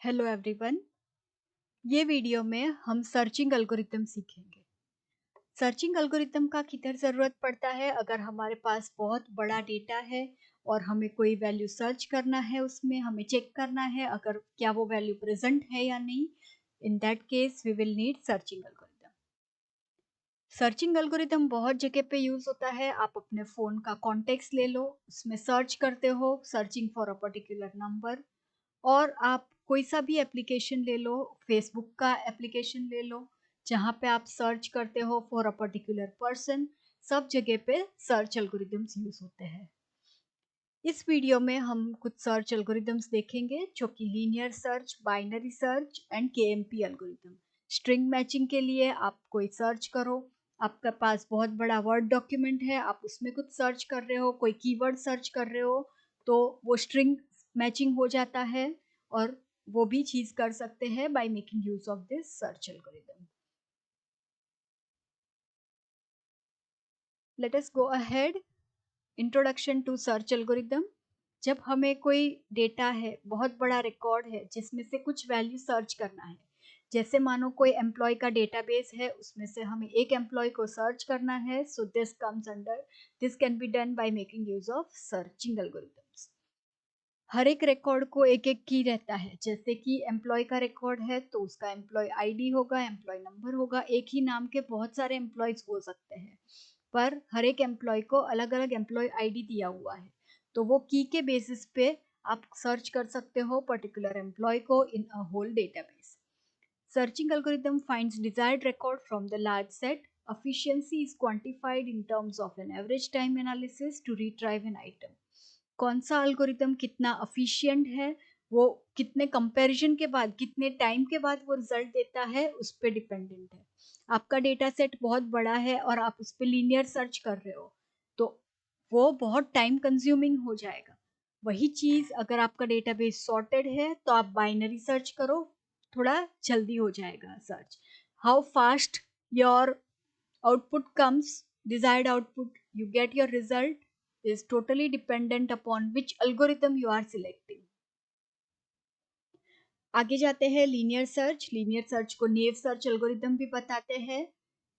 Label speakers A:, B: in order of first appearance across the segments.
A: Hello everyone. ये video में हम सर्चिंग एल्गोरिथम सीखेंगे। सर्चिंग एल्गोरिथम का किधर ज़रूरत पड़ता है अगर हमारे पास बहुत बड़ा डेटा है और हमें कोई वैल्यू सर्च करना है, उसमें हमें चेक करना है अगर क्या वो वैल्यू प्रेजेंट है या नहीं। In that case we will need searching algorithm. Searching algorithm बहुत जगह पे यूज होता है। आप अपने फ़ोन का कॉन्टेक्स्ट ले लो, उसमें सर्च करते हो searching for a particular number, और आप कोई सा भी एप्लीकेशन ले लो, फेसबुक का एप्लीकेशन ले लो जहाँ पे आप सर्च करते हो फॉर अ पर्टिकुलर पर्सन। सब जगह पे सर्च एल्गोरिदम्स यूज होते हैं। इस वीडियो में हम कुछ सर्च एल्गोरिदम्स देखेंगे जो कि linear search, binary search and KMP algorithm. String matching के लिए आप कोई सर्च करो, आपके पास बहुत बड़ा वर्ड डॉक्यूमेंट है, आप उसमें कुछ सर्च कर रहे हो, कोई कीवर्ड सर्च कर रहे हो, तो वो स्ट्रिंग मैचिंग हो जाता है। और वो भी चीज कर सकते हैं by making use of this search algorithm. Let us go ahead. Introduction to search algorithm. जब हमें कोई डेटा है, बहुत बड़ा रिकॉर्ड है जिसमें से कुछ वैल्यू सर्च करना है, जैसे मानो कोई एम्प्लॉय का डेटाबेस है, उसमें से हमें एक एम्प्लॉय को सर्च करना है, so this comes under, this can be done by making use of searching algorithms. हर एक रिकॉर्ड को एक एक की रहता है, जैसे कि एम्प्लॉय का रिकॉर्ड है तो उसका एम्प्लॉय आईडी होगा, एम्प्लॉय नंबर होगा। एक ही नाम के बहुत सारे एम्प्लॉयज हो सकते हैं, पर हर एक एम्प्लॉय को अलग अलग एम्प्लॉय आईडी दिया हुआ है, तो वो की के बेसिस पे आप सर्च कर सकते हो पर्टिकुलर एम्प्लॉय को in a whole database. Searching algorithm finds desired record from the large set. Efficiency is quantified in terms of an average time analysis to retrieve an item. कौन सा algorithm कितना efficient है, वो कितने comparison के बाद, कितने टाइम के बाद वो रिजल्ट देता है, उस पर डिपेंडेंट है। आपका डेटा सेट बहुत बड़ा है और आप उस पर लीनियर सर्च कर रहे हो, तो वो बहुत टाइम कंज्यूमिंग हो जाएगा। वही चीज अगर आपका डेटाबेस सॉर्टेड है तो आप बाइनरी सर्च करो, थोड़ा जल्दी हो जाएगा search. How fast your output comes, desired output you get your result is totally dependent upon which algorithm you are selecting. आगे जाते हैं लीनियर सर्च। लीनियर सर्च को नेव सर्च एल्गोरिदम भी बताते हैं।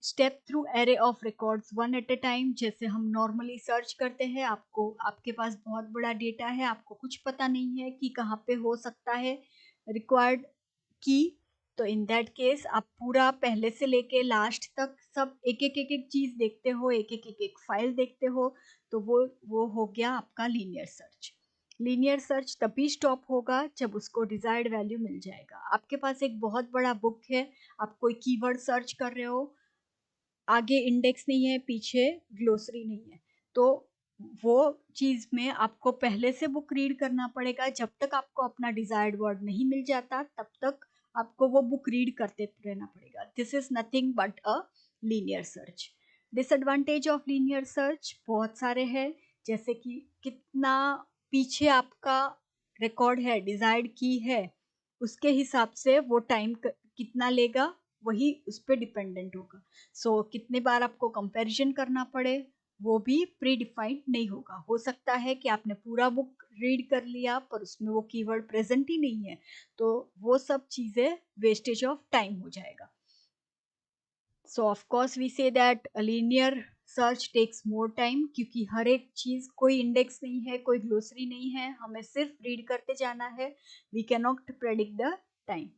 A: Step through array of records one at a time. जैसे हम normally search करते हैं, आपको आपके पास बहुत बड़ा डेटा है, आपको कुछ पता नहीं है कि कहाँ पे हो सकता है रिक्वायर्ड की, तो इन दैट केस आप पूरा पहले से लेके लास्ट तक सब एक एक एक एक चीज देखते हो, एक एक एक एक फाइल देखते हो, तो वो हो गया आपका लीनियर सर्च। लीनियर सर्च तभी स्टॉप होगा जब उसको डिजायर्ड वैल्यू मिल जाएगा। आपके पास एक बहुत बड़ा बुक है, आप कोई कीवर्ड सर्च कर रहे हो, आगे इंडेक्स नहीं है, पीछे ग्लोसरी नहीं है, तो वो चीज में आपको पहले से बुक रीड करना पड़ेगा। जब तक आपको अपना डिजायर्ड वर्ड नहीं मिल जाता तब तक आपको वो बुक रीड करते रहना पड़ेगा। This is nothing but a linear search. Disadvantage of linear search बहुत सारे हैं, जैसे कि कितना पीछे आपका रिकॉर्ड है, डिजायर्ड की है, उसके हिसाब से वो टाइम कितना लेगा, वही उस पर डिपेंडेंट होगा। सो कितने बार आपको कंपैरिजन करना पड़े वो भी प्री डिफाइंड नहीं होगा। हो सकता है कि आपने पूरा बुक रीड कर लिया पर उसमें वो कीवर्ड प्रेजेंट ही नहीं है, तो वो सब चीजें वेस्टेज ऑफ टाइम हो जाएगा। So of course we say that linear search takes more time, क्योंकि हर एक चीज, कोई इंडेक्स नहीं है, कोई ग्लोसरी नहीं है, हमें सिर्फ रीड करते जाना है। We can not predict the time.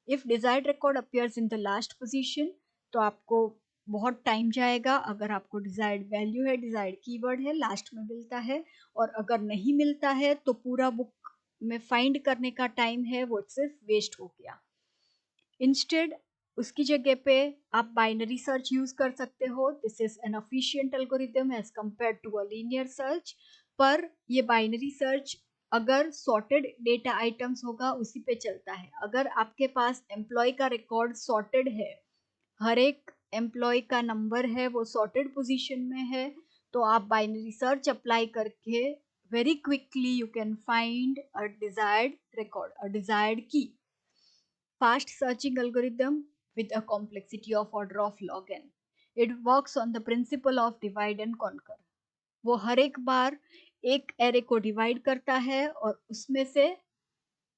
A: If desired record appears in the last position, तो आपको बहुत टाइम जाएगा। अगर आपको डिजायर्ड वैल्यू है, डिजायर्ड कीवर्ड है, लास्ट में मिलता है, और अगर नहीं मिलता है तो पूरा बुक में फाइंड करने का टाइम है वो सिर्फ वेस्ट हो गया। इंस्टेड उसकी जगह पे आप बाइनरी सर्च यूज कर सकते हो। This is an efficient algorithm as compare to a linear search. पर ये बाइनरी सर्च अगर सॉर्टेड डेटा आइटम्स होगा उसी पे चलता है। अगर आपके पास एम्प्लॉय का रिकॉर्ड सॉर्टेड है, हर एक एम्प्लॉय का नंबर है वो सॉर्टेड पोजीशन में है, तो आप बाइनरी सर्च अप्लाई करके very quickly you can find a desired record, a desired की। Fast searching algorithm with a complexity of order of log n. It works on the principle of divide and conquer. वो हर एक बार एक array को divide करता है और उसमें से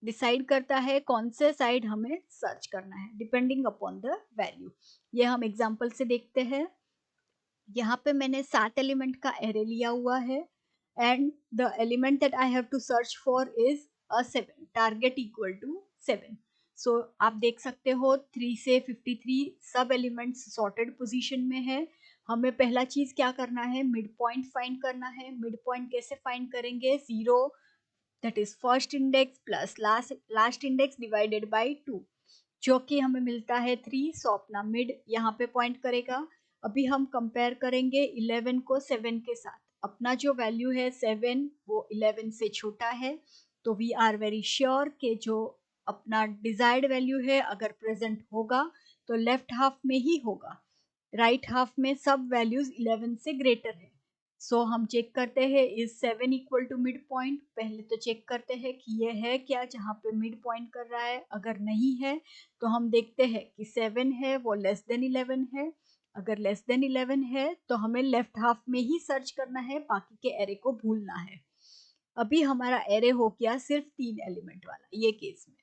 A: डिसाइड करता है कौन से साइड हमें सर्च करना है डिपेंडिंग अपॉन द वैल्यू। ये हम एग्जांपल से देखते हैं। यहाँ पे मैंने 7 एलिमेंट का एरे लिया हुआ है and the element that I have to search for is a 7, target equal to 7। सो आप देख सकते हो 3 से 53 सब एलिमेंट्स सॉर्टेड पोजीशन में है। हमें पहला चीज क्या करना है, मिड पॉइंट फाइंड करना है। मिड पॉइंट कैसे फाइंड करेंगे, 0 that is first index plus last index divided by 2, जो कि हमें मिलता है 3। सो अपना मिड यहाँ पे पॉइंट करेगा। अभी हम कंपेयर करेंगे 11 को 7 के साथ। अपना जो वैल्यू है 7 वो 11 से छोटा है, तो वी आर वेरी श्योर कि जो अपना डिजायर्ड वैल्यू है अगर प्रेजेंट होगा तो लेफ्ट हाफ में ही होगा, राइट हाफ में सब वैल्यूज 11 से ग्रेटर है। सो हम चेक करते हैं is 7 equal to mid point. पहले तो चेक करते हैं कि ये है क्या जहाँ पे मिड पॉइंट कर रहा है। अगर नहीं है तो हम देखते हैं कि 7 है वो लेस देन 11 है। अगर लेस देन 11 है तो हमें लेफ्ट हाफ में ही सर्च करना है, बाकी के एरे को भूलना है। अभी हमारा एरे हो गया सिर्फ 3 एलिमेंट वाला ये केस में।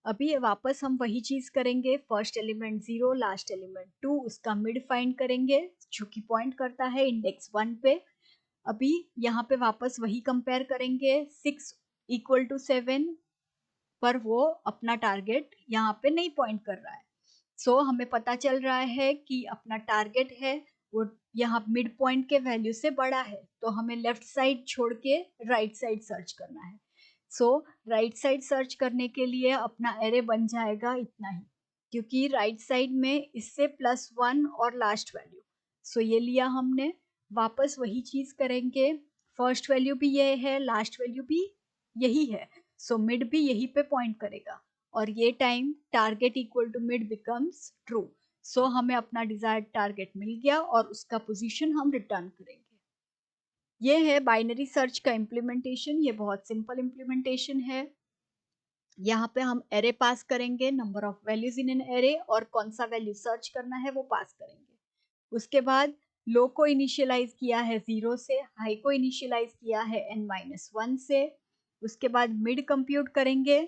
A: अभी वापस हम वही चीज करेंगे, फर्स्ट एलिमेंट 0, लास्ट एलिमेंट 2, उसका मिड फाइंड करेंगे जो कि पॉइंट करता है इंडेक्स 1 पे। अभी यहाँ पे वापस वही कंपेयर करेंगे 6 इक्वल टू 7, पर वो अपना टारगेट यहाँ पे नहीं पॉइंट कर रहा है। सो हमें पता चल रहा है कि अपना टारगेट है वो यहाँ मिड पॉइंट के वैल्यू से बड़ा है, तो हमें लेफ्ट साइड छोड़ के राइट साइड सर्च करना है। सो राइट साइड सर्च करने के लिए अपना एरे बन जाएगा इतना ही, क्योंकि राइट साइड में इससे +1 और लास्ट वैल्यू। सो ये लिया हमने। वापस वही चीज करेंगे, फर्स्ट वैल्यू भी ये है, लास्ट वैल्यू भी यही है, सो मिड भी यही पे पॉइंट करेगा और ये time target equal to mid becomes true. So हमें अपना डिजायर्ड टारगेट मिल गया और उसका पोजीशन हम रिटर्न करेंगे। ये है बाइनरी सर्च का इम्प्लीमेंटेशन। ये बहुत सिंपल इम्प्लीमेंटेशन है। यहाँ पे हम एरे पास करेंगे, number of values in an array, और कौन सा वैल्यू सर्च करना है वो पास करेंगे। उसके बाद लो को इनिशियलाइज किया है 0 से, हाई को इनिशियलाइज किया है n-1 से। उसके बाद मिड कंप्यूट करेंगे।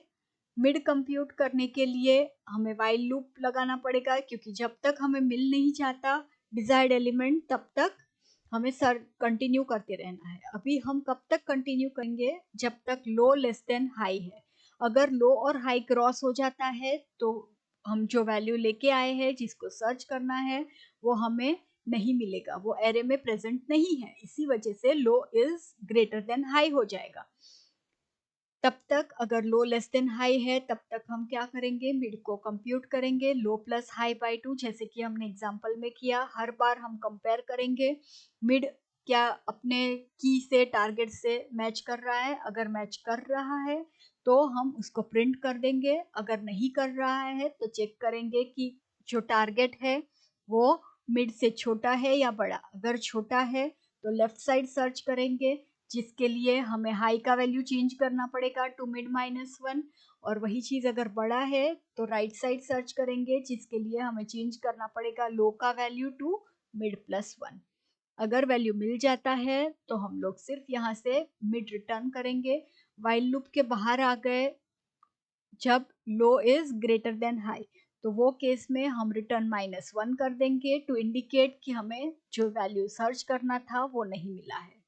A: मिड कंप्यूट करने के लिए हमें वाइल लूप लगाना पड़ेगा, क्योंकि जब तक हमें मिल नहीं जाता डिजायर्ड एलिमेंट तब तक हमें सर कंटिन्यू करते रहना है। अभी हम कब तक कंटिन्यू करेंगे, जब तक लो लेस देन हाई है। अगर लो और हाई क्रॉस हो जाता है तो हम जो वैल्यू लेके आए हैं जिसको सर्च करना है वो हमें नहीं मिलेगा, वो एरे में प्रेजेंट नहीं है। इसी वजह से लो इज ग्रेटर देन हाई हो जाएगा। तब तक अगर लो लेस देन हाई है तब तक हम क्या करेंगे, मिड को कंप्यूट करेंगे लो प्लस हाई बाय 2, जैसे कि हमने एग्जांपल में किया। हर बार हम कंपेयर करेंगे मिड क्या अपने की से टारगेट से मैच कर रहा है। अगर मैच कर रहा है तो हम उसको प्रिंट कर देंगे, अगर नहीं कर रहा है तो चेक करेंगे कि जो टारगेट है वो मिड से छोटा है या बड़ा। अगर छोटा है तो लेफ्ट साइड सर्च करेंगे, जिसके लिए हमें हाई का वैल्यू चेंज करना पड़ेगा टू मिड -1, और वही चीज अगर बड़ा है तो राइट साइड सर्च करेंगे, जिसके लिए हमें चेंज करना पड़ेगा लो का वैल्यू टू मिड +1। अगर वैल्यू मिल जाता है तो हम लोग सिर्फ यहाँ से मिड रिटर्न करेंगे। वाइल लूप के बाहर आ गए जब लो इज ग्रेटर देन हाई, तो वो केस में हम रिटर्न -1 कर देंगे टू इंडिकेट कि हमें जो वैल्यू सर्च करना था वो नहीं मिला है।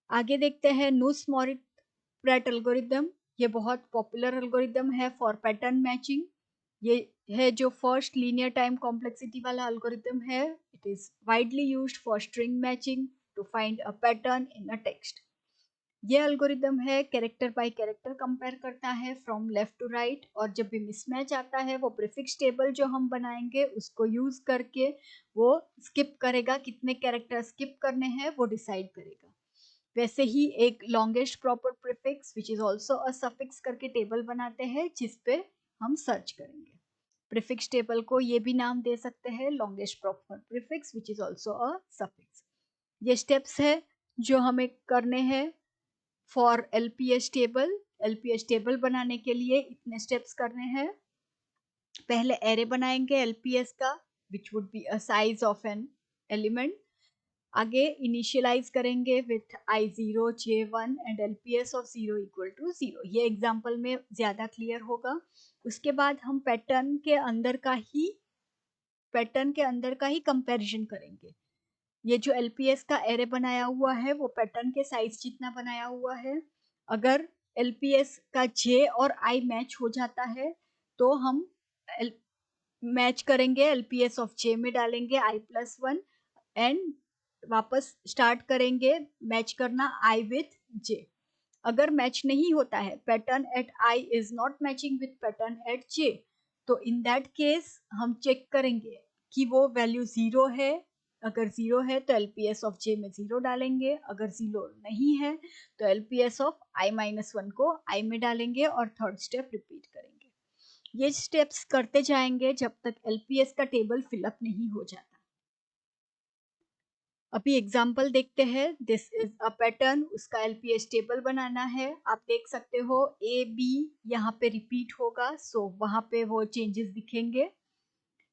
A: आगे देखते हैं नुस मॉरिट प्रेट एल्गोरिदम। ये बहुत पॉपुलर एल्गोरिदम है फॉर पैटर्न मैचिंग। ये है जो फर्स्ट लीनियर टाइम कॉम्प्लेक्सिटी वाला एल्गोरिदम है। It is widely used for string matching to find a pattern in a text. ये एल्गोरिदम है कैरेक्टर बाय कैरेक्टर कंपेयर करता है फ्रॉम लेफ्ट टू राइट, और जब भी मिसमैच आता है वो प्रीफिक्स टेबल जो हम बनाएंगे उसको यूज करके वो स्किप करेगा, कितने कैरेक्टर स्किप करने हैं वो डिसाइड करेगा। वैसे ही एक longest proper prefix which is also a suffix करके टेबल बनाते हैं जिस पे हम सर्च करेंगे। प्रीफिक्स टेबल को ये भी नाम दे सकते हैं longest proper prefix which is also a suffix. ये स्टेप्स है जो हमें करने हैं for LPS table. LPS table बनाने के लिए इतने स्टेप्स करने हैं। पहले एरे बनाएंगे एलपीएस का which would be a size of N element. आगे इनिशियलाइज करेंगे with I0 J1 and LPS of 0 equal to 0। ये एग्जाम्पल में ज्यादा क्लियर होगा। उसके बाद हम पैटर्न के अंदर का ही कंपैरिजन करेंगे। ये जो LPS का एरे बनाया हुआ है वो पैटर्न के साइज जितना बनाया हुआ है। अगर LPS का J और I मैच हो जाता है तो हम मैच करेंगे, LPS ऑफ J में डालेंगे I+1 एंड वापस स्टार्ट करेंगे मैच करना I विथ J। अगर मैच नहीं होता है, pattern at I is not matching with pattern at J, तो इन दैट केस हम चेक करेंगे कि वो वैल्यू 0 है। अगर 0 है तो LPS ऑफ J में 0 डालेंगे, अगर 0 नहीं है तो LPS ऑफ I-1 को I में डालेंगे और थर्ड स्टेप रिपीट करेंगे। ये स्टेप्स करते जाएंगे जब तक LPS का टेबल फिलअप नहीं हो जाता। अभी एग्जाम्पल देखते हैं। दिस इज अ पैटर्न, उसका LPS टेबल बनाना है। आप देख सकते हो AB यहाँ पे रिपीट होगा, सो वहां पे वो चेंजेस दिखेंगे।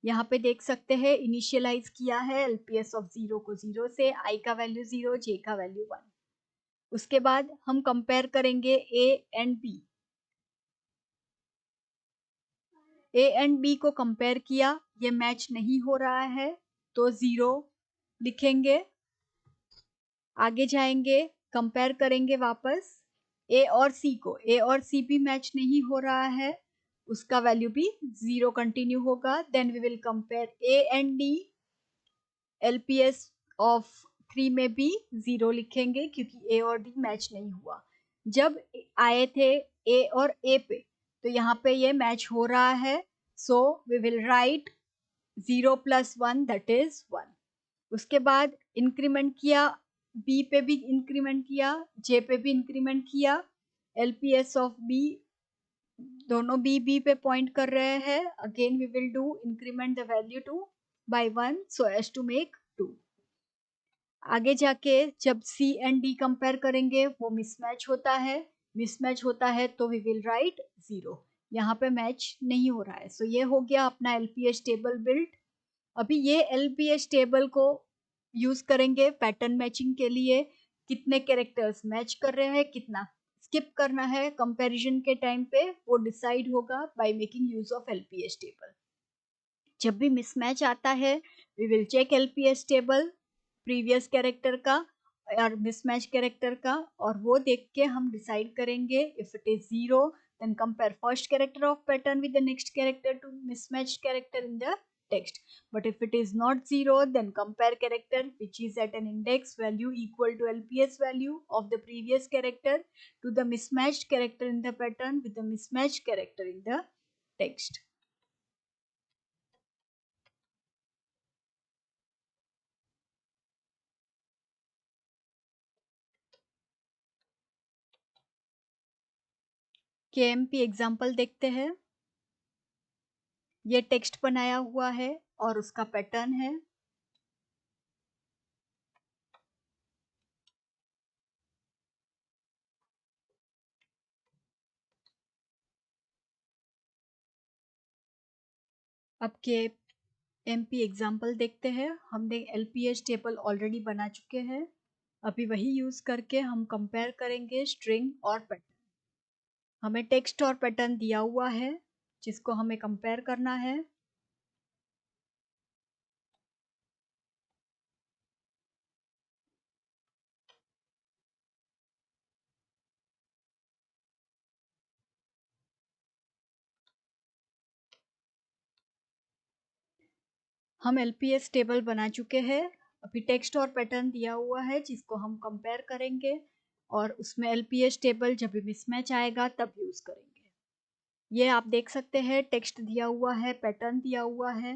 A: यहाँ पे देख सकते हैं इनिशियलाइज किया है LPS ऑफ 0 को 0 से, I का वैल्यू 0, J का वैल्यू 1। उसके बाद हम कंपेयर करेंगे A and B। A and B को कंपेयर किया, ये मैच नहीं हो रहा है तो 0 लिखेंगे। आगे जाएंगे, कंपेयर करेंगे वापस A और C को। A और C भी मैच नहीं हो रहा है, उसका वैल्यू भी 0 कंटिन्यू होगा। Then we will compare A and D। LPS of 3 में भी 0 लिखेंगे क्योंकि A और D मैच नहीं हुआ। जब आए थे A और A पे तो यहाँ पे ये मैच हो रहा है, so we will write 0 + 1 that is 1। उसके बाद इंक्रीमेंट किया, B पे भी इंक्रीमेंट किया, J पे भी इंक्रीमेंट किया। LPS ऑफ B, दोनों B पे पॉइंट कर रहे हैं। Again we will do increment the value 2 by 1 so as to make 2। आगे जाके जब C एंड D कंपेयर करेंगे वो मिसमैच होता है तो वी विल राइट 0। यहाँ पे मैच नहीं हो रहा है, सो ये हो गया अपना LPS टेबल बिल्ड। अभी ये LPS टेबल को यूज करेंगे पैटर्न मैचिंग के लिए। कितने कैरेक्टर्स मैच कर रहे हैं, कितना स्किप करना है कंपैरिजन के टाइम पे, वो डिसाइड होगा by making use of LPS table. जब भी मिसमैच आता है we will check LPS table previous character का और मिसमैच कैरेक्टर का, और वो देख के हम डिसाइड करेंगे if it is 0 then compare first character of pattern with the next character to mismatched character in the text. But if it is not 0 then compare character which is at an index value equal to LPS value of the previous character to the mismatched character in the pattern with the mismatched character in the text. KMP example देखते हैं। ये text बनाया हुआ है और उसका pattern है। अब KMP एग्जाम्पल देखते हैं। हमने LPS टेबल ऑलरेडी बना चुके हैं, अभी वही यूज करके हम कंपेयर करेंगे स्ट्रिंग और पैटर्न। हमें टेक्स्ट और पैटर्न दिया हुआ है जिसको हमें कंपेयर करना है। हम LPS टेबल बना चुके हैं, अभी टेक्स्ट और पैटर्न दिया हुआ है जिसको हम कंपेयर करेंगे, और उसमें LPS टेबल जब भी मिसमैच आएगा तब यूज करेंगे। ये आप देख सकते हैं, टेक्स्ट दिया हुआ है, पैटर्न दिया हुआ है।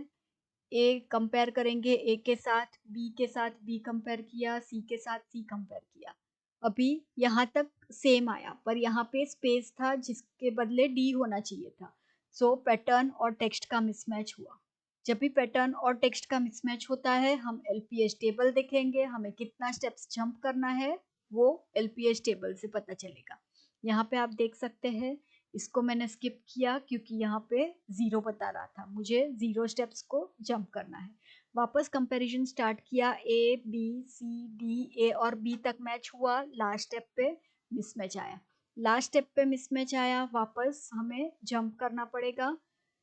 A: ए कंपेयर करेंगे ए के साथ, बी के साथ बी कंपेयर किया, सी के साथ सी कंपेयर किया। अभी यहाँ तक सेम आया, पर यहाँ पे स्पेस था जिसके बदले डी होना चाहिए था, सो पैटर्न और टेक्स्ट का मिसमैच हुआ। जब भी पैटर्न और टेक्स्ट का मिसमैच होता है हम LPS टेबल देखेंगे, हमें कितना स्टेप्स जंप करना है वो LPS टेबल से पता चलेगा। यहाँ पे आप देख सकते हैं, इसको मैंने स्किप किया क्योंकि यहाँ पे 0 बता रहा था, मुझे 0 स्टेप्स को जंप करना है। वापस कंपैरिजन स्टार्ट किया, ए बी सी डी, ए और बी तक मैच हुआ, लास्ट स्टेप पे मिसमैच आया। लास्ट स्टेप पे मिसमैच आया, वापस हमें जंप करना पड़ेगा।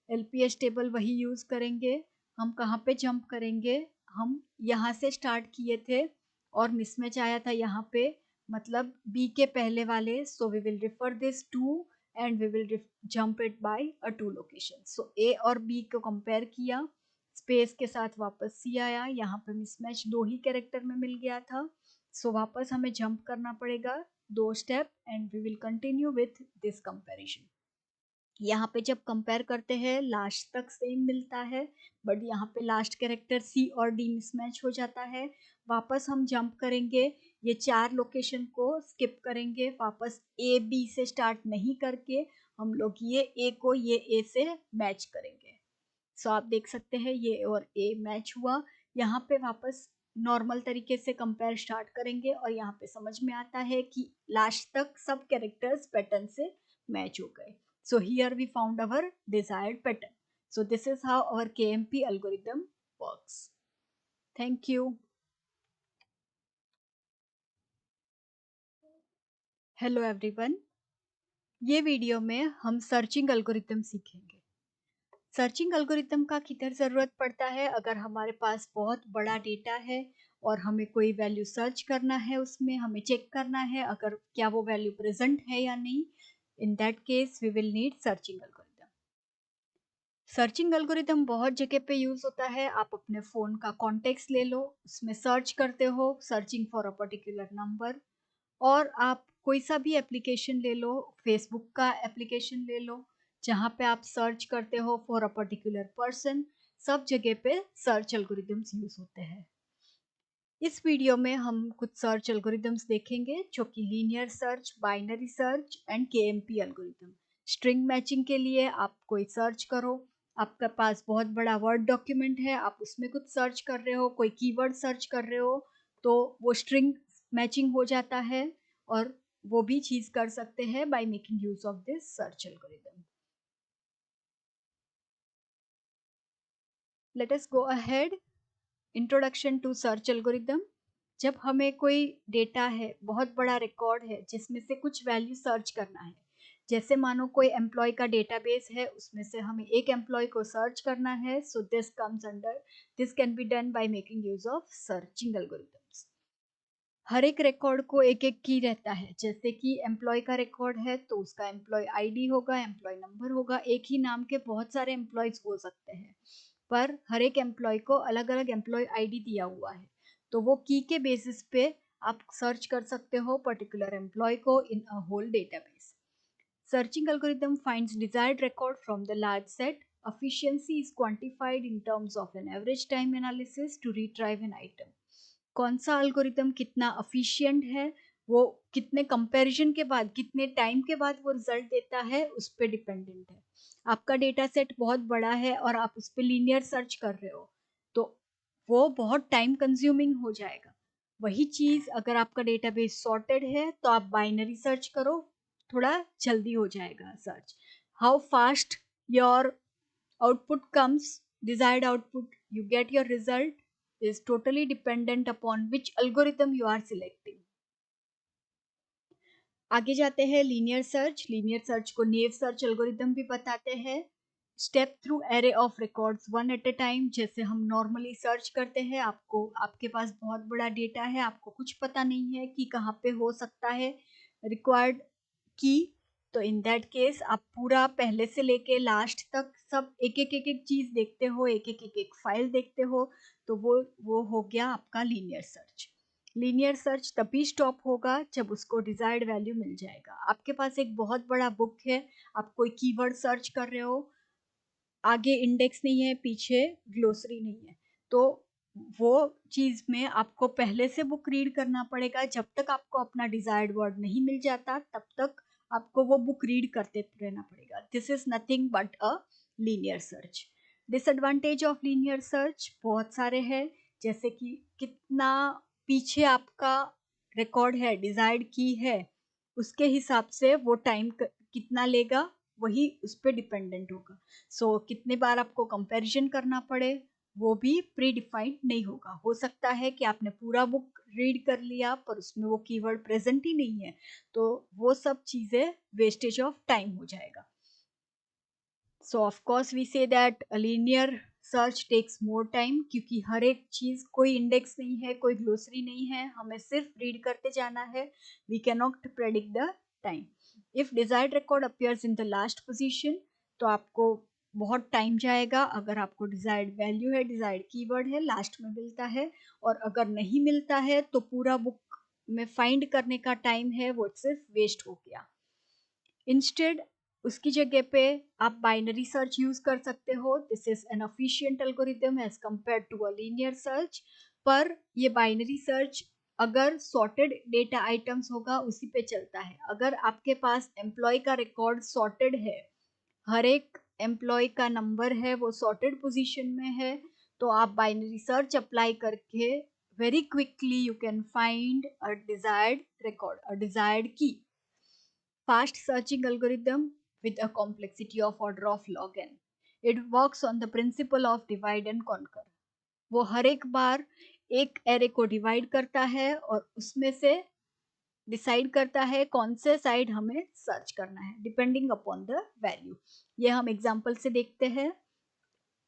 A: एलपीएस टेबल वही यूज करेंगे। हम कहाँ पे जंप करेंगे, हम यहाँ से स्टार्ट किए थे और मिसमैच आया था यहाँ पे, मतलब बी के पहले वाले, so we will refer this to and we will jump it by a two location. So A और बी को कंपेयर किया, स्पेस के साथ वापस सी आया, यहाँ पे मिसमैच दो ही कैरेक्टर में मिल गया था, सो वापस हमें जंप करना पड़ेगा 2 step and we will continue with this comparison. यहाँ पे जब कंपेयर करते हैं लास्ट तक सेम मिलता है, बट यहाँ पे लास्ट कैरेक्टर सी और डी मिसमैच हो जाता है। वापस हम जंप करेंगे, ये 4 लोकेशन को स्किप करेंगे, वापस ए बी से स्टार्ट नहीं करके हम लोग ये ए को ये ए से मैच करेंगे। सो आप देख सकते हैं ये और ए मैच हुआ। यहाँ पे वापस नॉर्मल तरीके से कंपेयर स्टार्ट करेंगे और यहाँ पे समझ में आता है कि लास्ट तक सब कैरेक्टर्स पैटर्न से मैच हो गए। So here we found our desired pattern. So this is how our KMP algorithm works. Thank you. Hello everyone. ये वीडियो में हम सर्चिंग एल्गोरिथम सीखेंगे। सर्चिंग एल्गोरिथम का किधर ज़रूरत पड़ता है, अगर हमारे पास बहुत बड़ा डेटा है और हमें कोई वैल्यू सर्च करना है, उसमें हमें चेक करना है अगर क्या वो वैल्यू प्रेजेंट है या नहीं। In that case we will need searching algorithm. Searching algorithm बहुत जगह पे यूज होता है। आप अपने फोन का कॉन्टेक्स्ट ले लो, उसमें सर्च करते हो searching for a particular number, और आप कोई सा भी एप्लीकेशन ले लो, फेसबुक का एप्लीकेशन ले लो जहाँ पे आप सर्च करते हो फॉर अ पर्टिकुलर पर्सन, सब जगह पे सर्च एल्गोरिथम्स यूज होते हैं। इस वीडियो में हम कुछ सर्च एल्गोरिथम्स देखेंगे जो कि linear search, binary search and KMP algorithm. String matching के लिए आप कोई सर्च करो, आपके पास बहुत बड़ा वर्ड डॉक्यूमेंट है, आप उसमें कुछ सर्च कर रहे हो, कोई कीवर्ड सर्च कर रहे हो, तो वो स्ट्रिंग मैचिंग हो जाता है, और वो भी चीज कर सकते हैं by making use of this search algorithm. Let us go ahead. Introduction to search algorithm. जब हमें कोई डेटा है, बहुत बड़ा रिकॉर्ड है जिसमें से कुछ वैल्यू सर्च करना है, जैसे मानो कोई एम्प्लॉय का डेटाबेस है, उसमें से हमें एक एम्प्लॉय को सर्च करना है, so this comes under, this can be done by making use of searching algorithms. हर एक रिकॉर्ड को एक एक की रहता है, जैसे कि एम्प्लॉय का रिकॉर्ड है तो उसका एम्प्लॉय आईडी होगा, एम्प्लॉय नंबर होगा, एक ही नाम के बहुत सारे एम्प्लॉयज हो सकते हैं, पर हर एक एम्प्लॉय को अलग अलग एम्प्लॉय आईडी दिया हुआ है, तो वो की के बेसिस पे आप सर्च कर सकते हो पर्टिकुलर एम्प्लॉय को in a whole database. Searching algorithm finds desired record from the large set. Efficiency is quantified in terms of an average time analysis to retrieve an item. कौन सा algorithm कितना efficient है, वो कितने comparison के बाद, कितने टाइम के बाद वो रिजल्ट देता है, उस पर डिपेंडेंट है। आपका डेटा सेट बहुत बड़ा है और आप उस पर लीनियर सर्च कर रहे हो, तो वो बहुत टाइम कंज्यूमिंग हो जाएगा। वही चीज अगर आपका डेटाबेस सॉर्टेड है तो आप बाइनरी सर्च करो, थोड़ा जल्दी हो जाएगा search. How fast your output comes, desired output you get your result, is totally dependent upon which algorithm you are selecting. आगे जाते हैं लीनियर सर्च। लीनियर सर्च को नेव सर्च एल्गोरिथम भी बताते हैं। Step through array of records one at a time. जैसे हम normally search करते हैं, आपको आपके पास बहुत बड़ा डेटा है, आपको कुछ पता नहीं है कि कहाँ पे हो सकता है रिक्वायर्ड की, तो इन दैट केस आप पूरा पहले से लेके लास्ट तक सब एक एक एक एक चीज देखते हो, एक एक एक एक फाइल देखते हो, तो वो हो गया आपका लीनियर सर्च। लीनियर सर्च तभी स्टॉप होगा जब उसको डिजायर्ड वैल्यू मिल जाएगा। आपके पास एक बहुत बड़ा बुक है, आप कोई कीवर्ड सर्च कर रहे हो, आगे इंडेक्स नहीं है, पीछे ग्लोसरी नहीं है, तो वो चीज में आपको पहले से बुक रीड करना पड़ेगा। जब तक आपको अपना डिजायर्ड वर्ड नहीं मिल जाता तब तक आपको वो बुक रीड करते रहना पड़ेगा। This is nothing but a linear search. Disadvantage of linear search बहुत सारे हैं, जैसे कि कितना पीछे आपका रिकॉर्ड है, डिजायर्ड की है, उसके हिसाब से वो टाइम कितना लेगा, वही उस पर डिपेंडेंट होगा। सो कितने बार आपको कंपैरिजन करना पड़े, वो भी प्री डिफाइंड नहीं होगा। हो सकता है कि आपने पूरा बुक रीड कर लिया पर उसमें वो कीवर्ड प्रेजेंट ही नहीं है, तो वो सब चीजें वेस्टेज ऑफ टाइम हो जाएगा। So of course we say that linear search takes more time, क्योंकि हर एक चीज, कोई इंडेक्स नहीं है, कोई ग्लोसरी नहीं है, हमें सिर्फ रीड करते जाना है। We can not predict the time. If desired record appears in the last position, तो आपको बहुत टाइम जाएगा। अगर आपको डिजायर्ड वैल्यू है, डिजायर्ड कीवर्ड है, लास्ट में मिलता है, और अगर नहीं मिलता है तो पूरा बुक में फाइंड करने का टाइम है वो सिर्फ वेस्ट हो गया। इंस्टेड उसकी जगह पे आप बाइनरी सर्च यूज कर सकते हो। This is an efficient algorithm as compare to a linear search. पर ये बाइनरी सर्च अगर सॉर्टेड डेटा आइटम्स होगा उसी पे चलता है। अगर आपके पास एम्प्लॉय का रिकॉर्ड सॉर्टेड है, हर एक एम्प्लॉय का नंबर है वो सॉर्टेड पोजीशन में है, तो आप बाइनरी सर्च अप्लाई करके very quickly you can find a desired record, a desired की। Fast searching algorithm with a complexity of order of log n. It works on the principle of divide and conquer. वो हर एक बार एक array को divide करता है और उसमें से डिसाइड करता है कौन से साइड हमें सर्च करना है डिपेंडिंग अपॉन द वैल्यू। ये हम एग्जांपल से देखते हैं।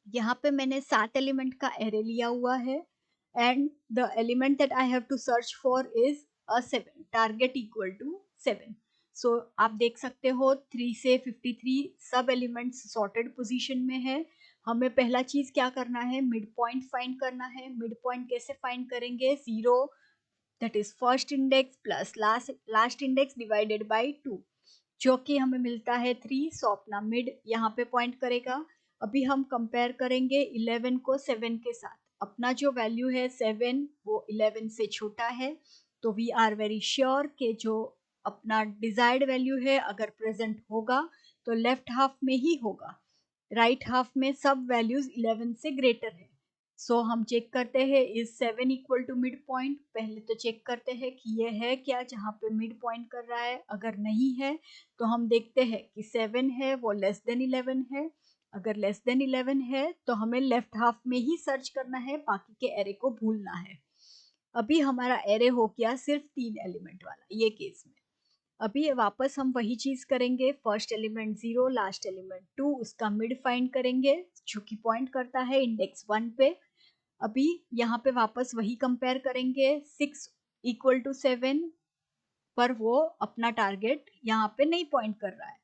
A: यहाँ पे मैंने 7 एलिमेंट का एरे लिया हुआ है and the element that I have to search for is a 7, target equal to 7। सो आप देख सकते हो 3 से 53 सब एलिमेंट्स सॉर्टेड पोजीशन में है। हमें पहला चीज क्या करना है, मिड पॉइंट फाइंड करना है। मिड पॉइंट कैसे फाइंड करेंगे, 0 that is first index plus last index divided by 2, जो कि हमें मिलता है 3। सो अपना मिड यहाँ पे पॉइंट करेगा। अभी हम कंपेयर करेंगे 11 को 7 के साथ। अपना जो वैल्यू है 7 वो 11 से छोटा है, तो वी आर वेरी श्योर कि जो अपना डिजायर्ड वैल्यू है अगर प्रेजेंट होगा तो लेफ्ट हाफ में ही होगा, राइट हाफ में सब वैल्यूज 11 से ग्रेटर है। सो हम चेक करते हैं is 7 equal to mid point. पहले तो चेक करते हैं कि ये है क्या जहाँ पे मिड पॉइंट कर रहा है। अगर नहीं है तो हम देखते हैं कि 7 है वो लेस देन 11 है। अगर लेस देन 11 है तो हमें लेफ्ट हाफ में ही सर्च करना है, बाकी के एरे को भूलना है। अभी हमारा एरे हो गया सिर्फ 3 एलिमेंट वाला ये केस में। अभी वापस हम वही चीज करेंगे, फर्स्ट एलिमेंट 0, लास्ट एलिमेंट 2, उसका मिड फाइंड करेंगे जो कि पॉइंट करता है इंडेक्स 1 पे। अभी यहाँ पे वापस वही कंपेयर करेंगे, 6 इक्वल टू 7, पर वो अपना टारगेट यहाँ पे नहीं पॉइंट कर रहा है।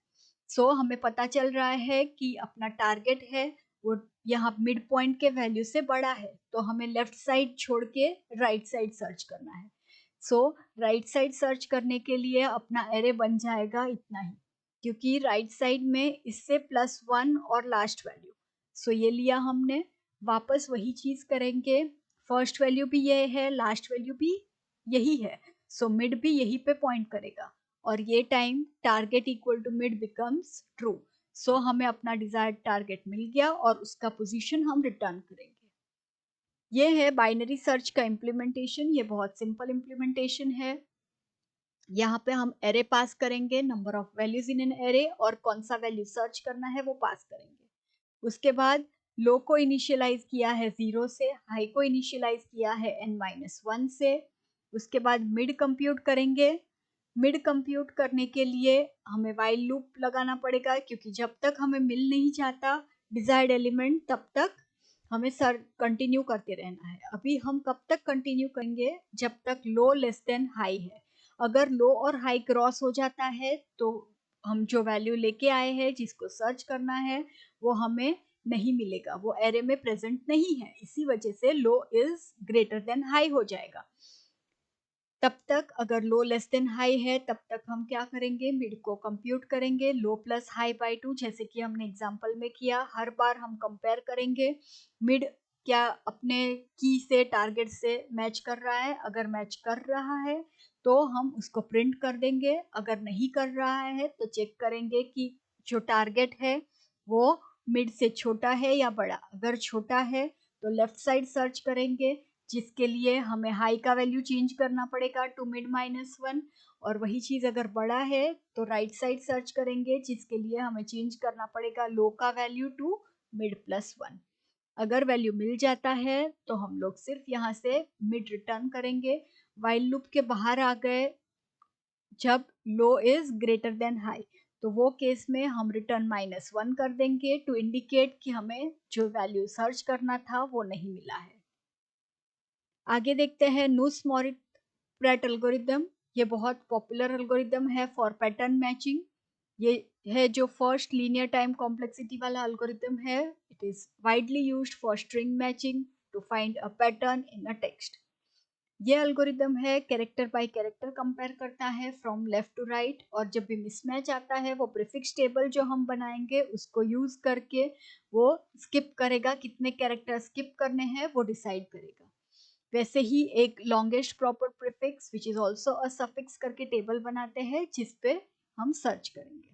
A: सो हमें पता चल रहा है कि अपना टारगेट है वो यहाँ मिड पॉइंट के वैल्यू से बड़ा है, तो हमें लेफ्ट साइड छोड़ के राइट साइड सर्च करना है। सो राइट साइड सर्च करने के लिए अपना एरे बन जाएगा इतना ही, क्योंकि राइट साइड में इससे +1 और लास्ट वैल्यू। सो ये लिया हमने। वापस वही चीज करेंगे, फर्स्ट वैल्यू भी ये है, लास्ट वैल्यू भी यही है, सो मिड भी यही पे पॉइंट करेगा, और ये time target equal to mid becomes true. So हमें अपना डिजायर्ड टारगेट मिल गया और उसका पोजीशन हम रिटर्न करेंगे। ये है बाइनरी सर्च का इम्प्लीमेंटेशन। ये बहुत सिंपल इम्प्लीमेंटेशन है। यहाँ पे हम एरे पास करेंगे, number of values in an array, और कौन सा वैल्यू सर्च करना है वो पास करेंगे। उसके बाद लो को इनिशियलाइज किया है 0 से, हाई को इनिशियलाइज किया है n-1 से। उसके बाद मिड कंप्यूट करेंगे। मिड कंप्यूट करने के लिए हमें वाइल लूप लगाना पड़ेगा, क्योंकि जब तक हमें मिल नहीं जाता डिजायर्ड एलिमेंट तब तक हमें सर कंटिन्यू करते रहना है। अभी हम कब तक कंटिन्यू करेंगे, जब तक लो लेस देन हाई है। अगर लो और हाई क्रॉस हो जाता है तो हम जो वैल्यू लेके आए हैं जिसको सर्च करना है वो हमें नहीं मिलेगा, वो एरे में प्रेजेंट नहीं है। इसी वजह से लो इज ग्रेटर देन हाई हो जाएगा। तब तक अगर लो लेस देन हाई है तब तक हम क्या करेंगे, मिड को कंप्यूट करेंगे, लो प्लस हाई बाय 2, जैसे कि हमने एग्जांपल में किया। हर बार हम कंपेयर करेंगे मिड क्या अपने की से टारगेट से मैच कर रहा है। अगर मैच कर रहा है तो हम उसको प्रिंट कर देंगे, अगर नहीं कर रहा है तो चेक करेंगे कि जो टारगेट है वो मिड से छोटा है या बड़ा। अगर छोटा है तो लेफ्ट साइड सर्च करेंगे, जिसके लिए हमें हाई का वैल्यू चेंज करना पड़ेगा टू मिड-1, और वही चीज अगर बड़ा है तो राइट साइड सर्च करेंगे, जिसके लिए हमें चेंज करना पड़ेगा लो का वैल्यू टू मिड+1। अगर वैल्यू मिल जाता है तो हम लोग सिर्फ यहाँ से मिड रिटर्न करेंगे। वाइल लूप के बाहर आ गए जब लो इज ग्रेटर देन हाई, तो वो केस में हम रिटर्न -1 कर देंगे टू इंडिकेट कि हमें जो वैल्यू सर्च करना था वो नहीं मिला है। आगे देखते हैं नुस मॉरिट प्रेट एल्गोरिदम। ये बहुत पॉपुलर एल्गोरिदम है फॉर पैटर्न मैचिंग। ये है जो फर्स्ट लीनियर टाइम कॉम्प्लेक्सिटी वाला एल्गोरिदम है। It is widely used for string matching to find a pattern in a text. ये एल्गोरिदम है कैरेक्टर बाय कैरेक्टर कंपेयर करता है फ्रॉम लेफ्ट टू राइट, और जब भी मिसमैच आता है वो प्रीफिक्स टेबल जो हम बनाएंगे उसको यूज करके वो स्किप करेगा, कितने कैरेक्टर स्किप करने हैं वो डिसाइड करेगा। वैसे ही एक longest proper prefix which is also a suffix करके टेबल बनाते हैं जिस पे हम सर्च करेंगे।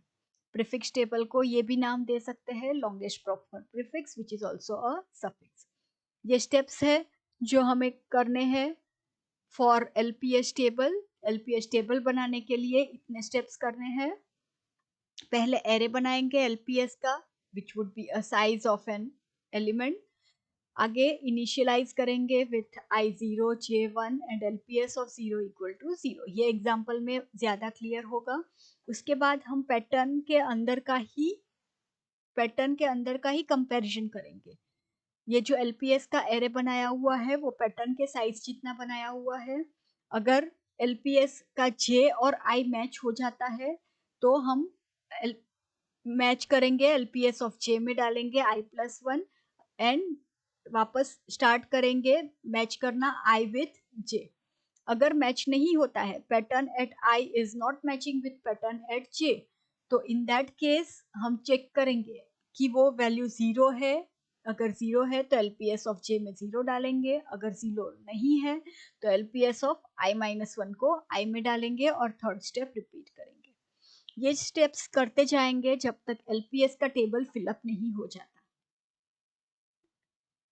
A: प्रीफिक्स टेबल को ये भी नाम दे सकते हैं longest proper prefix which is also a suffix. ये स्टेप्स है जो हमें करने हैं for LPS table. LPS table बनाने के लिए इतने स्टेप्स करने हैं। पहले एरे बनाएंगे एलपीएस का which would be a size of N element. आगे इनिशियलाइज करेंगे with i0 j1 and LPS of 0 equal to 0। ये एग्जांपल में ज्यादा क्लियर होगा। उसके बाद हम पैटर्न के अंदर का ही कंपैरिजन करेंगे। ये जो एलपीएस का एरे बनाया हुआ है वो पैटर्न के साइज जितना बनाया हुआ है। अगर एलपीएस का जे और आई मैच हो जाता है तो हम मैच करेंगे, एलपीएस ऑफ जे में डालेंगे i+1 एंड वापस स्टार्ट करेंगे मैच करना i विथ j। अगर मैच नहीं होता है, pattern at i is not matching with pattern at j, तो इन दैट केस हम चेक करेंगे कि वो वैल्यू 0 है। अगर 0 है तो एलपीएस ऑफ j में 0 डालेंगे, अगर 0 नहीं है तो एलपीएस ऑफ i-1 को i में डालेंगे और थर्ड स्टेप रिपीट करेंगे। ये स्टेप्स करते जाएंगे जब तक एलपीएस का टेबल फिलअप नहीं हो जाता।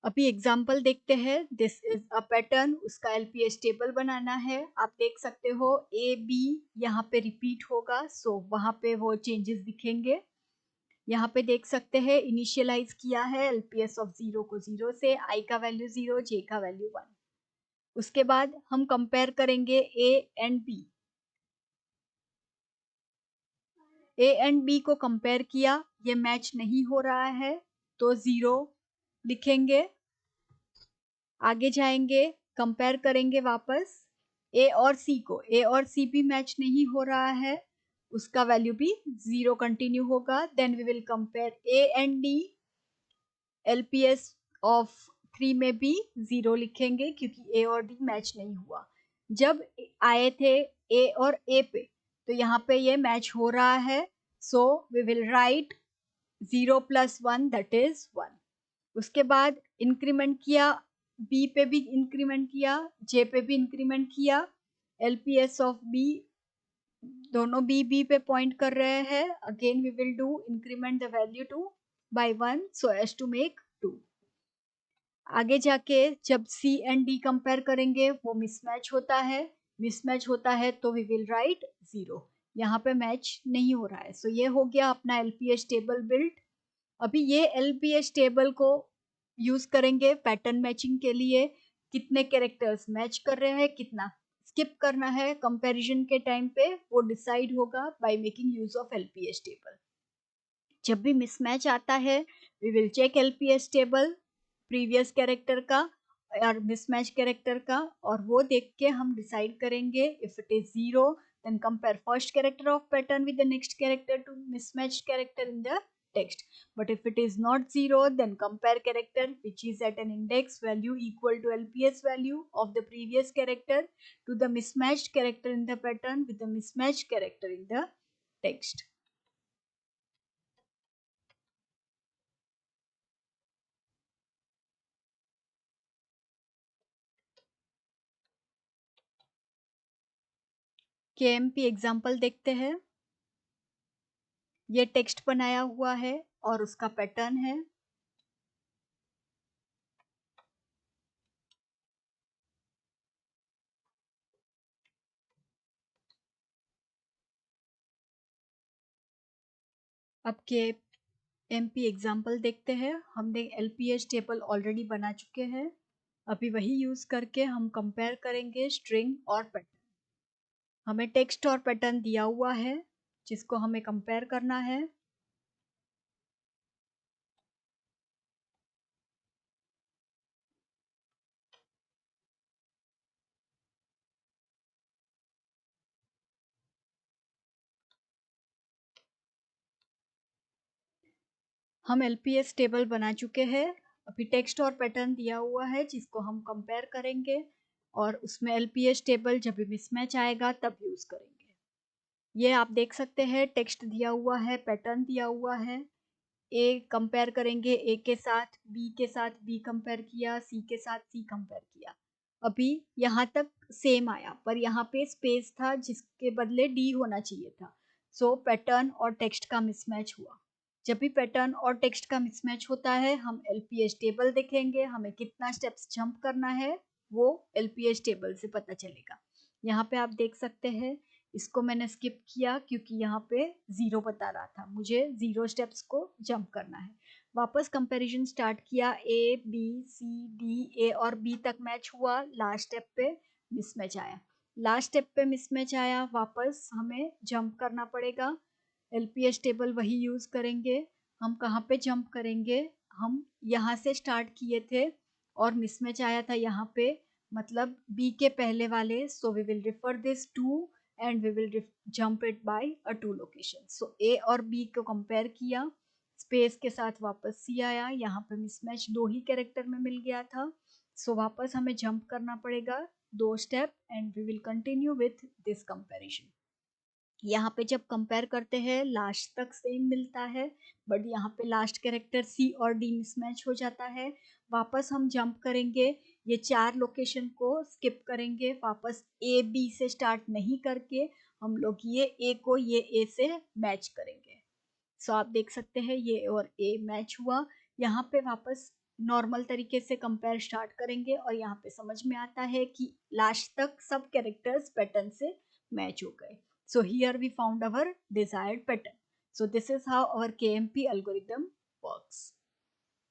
A: अभी एग्जाम्पल देखते हैं। दिस इज अ पैटर्न, उसका एलपीएस टेबल बनाना है। आप देख सकते हो ए बी यहाँ पे रिपीट होगा, सो वहां पे वो चेंजेस दिखेंगे। यहाँ पे देख सकते हैं इनिशियलाइज किया है एलपीएस ऑफ 0 को 0 से, आई का वैल्यू 0, जे का वैल्यू 1। उसके बाद हम कंपेयर करेंगे A and B. A and B को कंपेयर किया, ये मैच नहीं हो रहा है तो 0 लिखेंगे। आगे जाएंगे, कंपेयर करेंगे वापस ए और सी को। ए और सी भी मैच नहीं हो रहा है, उसका वैल्यू भी 0 कंटिन्यू होगा। Then we will compare A and D. LPS of 3 में भी 0 लिखेंगे क्योंकि ए और डी मैच नहीं हुआ। जब आए थे ए और ए पे तो यहाँ पे ये मैच हो रहा है, so we will write 0 + 1 that is 1। उसके बाद इंक्रीमेंट किया, बी पे भी इंक्रीमेंट किया, जे पे भी इंक्रीमेंट किया। एलपीएस ऑफ बी, दोनों बी पे पॉइंट कर रहे हैं। Again we will do increment the value 2 by 1 so as to make 2। आगे जाके जब सी एंड डी कंपेयर करेंगे वो मिसमैच होता है। मिसमैच होता है तो वी विल राइट 0। यहाँ पे मैच नहीं हो रहा है, सो ये हो गया अपना एलपीएस टेबल बिल्ड। अभी ये एलपीएस टेबल को यूज करेंगे पैटर्न मैचिंग के लिए। कितने कैरेक्टर्स मैच कर रहे हैं, कितना स्किप करना है कंपैरिजन के टाइम पे, वो डिसाइड होगा by making use of LPS table. जब भी मिसमैच आता है we will check LPS table previous character का और मिसमैच कैरेक्टर का, और वो देख के हम डिसाइड करेंगे if it is 0 then compare first character of pattern with the next character to mismatched character in the text. But if it is not 0 then compare character which is at an index value equal to LPS value of the previous character to the mismatched character in the pattern with the mismatched character in the text. KMP example देखते हैं। ये text बनाया हुआ है और उसका pattern है। अब के एमपी एग्जाम्पल देखते हैं। हमने एलपीएस टेबल ऑलरेडी बना चुके हैं। अभी वही यूज करके हम कंपेयर करेंगे स्ट्रिंग और पैटर्न। हमें टेक्स्ट और पैटर्न दिया हुआ है जिसको हमें कंपेयर करना है। हम एलपीएस टेबल बना चुके हैं। अभी टेक्स्ट और पैटर्न दिया हुआ है जिसको हम कंपेयर करेंगे और उसमें एलपीएस टेबल जब भी मिसमैच आएगा तब यूज करेंगे। ये आप देख सकते हैं, टेक्स्ट दिया हुआ है, पैटर्न दिया हुआ है। ए कंपेयर करेंगे ए के साथ, बी के साथ बी कंपेयर किया, सी के साथ सी कंपेयर किया। अभी यहाँ तक सेम आया पर यहाँ पे स्पेस था जिसके बदले डी होना चाहिए था। सो पैटर्न और टेक्स्ट का मिसमैच हुआ। जब भी पैटर्न और टेक्स्ट का मिसमैच होता है हम एलपीएस टेबल देखेंगे। हमें कितना स्टेप्स जंप करना है वो एलपीएस टेबल से पता चलेगा। यहाँ पे आप देख सकते हैं, इसको मैंने स्किप किया क्योंकि यहाँ पे 0 बता रहा था। मुझे 0 स्टेप्स को जंप करना है। वापस कंपैरिजन स्टार्ट किया। ए बी सी डी, ए और बी तक मैच हुआ। लास्ट स्टेप पे मिसमैच आया। लास्ट स्टेप पे मिसमैच आया, वापस हमें जंप करना पड़ेगा। एलपीएस टेबल वही यूज करेंगे। हम कहाँ पे जंप करेंगे, हम यहाँ से स्टार्ट किए थे और मिसमैच आया था यहाँ पे, मतलब बी के पहले वाले। So we will refer this to and we will jump it by a 2 location. So A और बी को कंपेयर किया, स्पेस के साथ वापस सी आया। यहाँ पे मिसमैच 2 ही कैरेक्टर में मिल गया था। सो वापस हमें जंप करना पड़ेगा 2 step and we will continue with this comparison. यहाँ पे जब कंपेयर करते हैं लास्ट तक सेम मिलता है, बट यहाँ पे लास्ट कैरेक्टर सी और डी मिसमैच हो जाता है। वापस हम जंप करेंगे, ये 4 लोकेशन को स्किप करेंगे। वापस ए बी से स्टार्ट नहीं करके हम लोग ये ए को ये ए से मैच करेंगे। सो आप देख सकते हैं ये और ए मैच हुआ। यहाँ पे वापस नॉर्मल तरीके से कंपेयर स्टार्ट करेंगे और यहाँ पे समझ में आता है कि लास्ट तक सब कैरेक्टर्स पैटर्न से मैच हो गए। So here we found our desired pattern. So this is how our KMP algorithm works.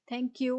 A: Thank you.